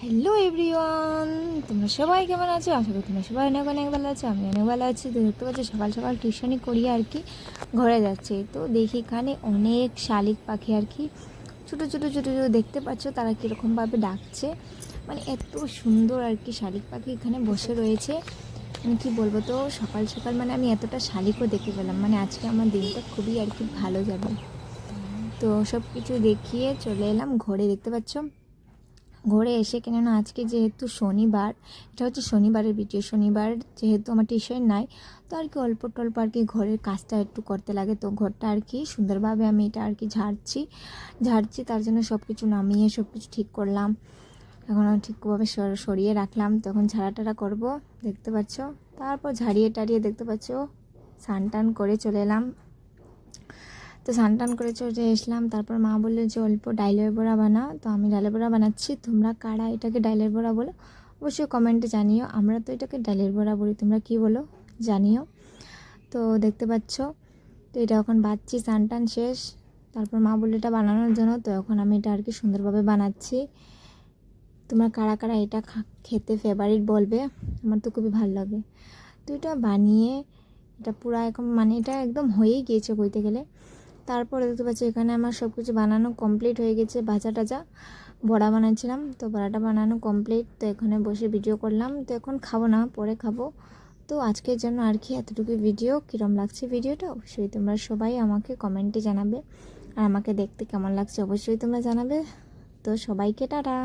Hello everyone, তোমরা সবাই কেমন আছো? আশা করি তোমরা সবাই অনেক অনেক ভালো আছো। আমি অনেক ভালো আছি। তো দেখতে পাচ্ছি সকাল সকাল টিউশনি করিয়ে আর কি ঘরে যাচ্ছে। তো দেখি এখানে অনেক শালিক পাখি আর কি ছোটো ছোটো ছোটো ছোটো দেখতে পাচ্ছ, তারা কীরকমভাবে ডাকছে। মানে এত সুন্দর আর কি শালিক পাখি এখানে বসে রয়েছে। মানে কী বলবো, তো সকাল সকাল মানে আমি এতটা শালিকও দেখে পেলাম। মানে আজকে আমার দিনটা খুবই আর কি ভালো যাবে। তো সব কিছু দেখিয়ে চলে এলাম ঘরে। দেখতে পাচ্ছ ঘরে এসে, কেননা আজকে যেহেতু শনিবার, এটা হচ্ছে শনিবারের ভিডিও। শনিবার যেহেতু আমার টিউশন নাই, তো আর কি অল্প টল্প আর কি ঘরের কাজটা একটু করতে লাগে। তো ঘরটা আর কি সুন্দরভাবে আমি এটা আর কি ঝাড়ছি তার জন্য সব কিছু নামিয়ে সব কিছু ঠিক করলাম। এখন ঠিকভাবে সরিয়ে রাখলাম। তখন ঝাড়াটাড়া করবো, দেখতে পাচ্ছ। তারপর ঝাড়িয়ে টাড়িয়ে দেখতে পাচ্ছ স্নান টান করে চলে এলাম। তো স্নান করে চলে এসলাম। তারপর মা বললো যে অল্প ডাইলের বড়া বানাও। তো আমি ডালের বড়া বানাচ্ছি। তোমরা কারা এটাকে ডাইলের বড়া বলো অবশ্যই কমেন্টে জানিও। আমরা তো এটাকে ডালের বড়া বলি, তোমরা কি বলো জানিও। তো দেখতে পাচ্ছ, তো এটা এখন বাচ্চি। স্নান শেষ। তারপর মা বললো এটা বানানোর জন্য। তো এখন আমি এটা আর কি সুন্দরভাবে বানাচ্ছি। তোমরা কারা কারা এটা খেতে ফেভারিট বলবে, আমার তো খুবই ভালো লাগে। তো এটা বানিয়ে এটা পুরো এখন মানে এটা একদম হয়েই গিয়েছে বলতে গেলে। তারপরে দেখতে পাচ্ছি এখানে আমার সব কিছু বানানো কমপ্লিট হয়ে গেছে। ভাজা টাজা বড়া বানাচ্ছিলাম, তো বড়াটা বানানো কমপ্লিট। তো এখানে বসে ভিডিও করলাম। তো এখন খাবো না, পরে খাবো। তো আজকের জন্য আর কি এতটুকু ভিডিও। কীরকম লাগছে ভিডিওটা অবশ্যই তোমরা সবাই আমাকে কমেন্টে জানাবে। আর আমাকে দেখতে কেমন লাগছে অবশ্যই তোমরা জানাবে। তো সবাইকে টাটা।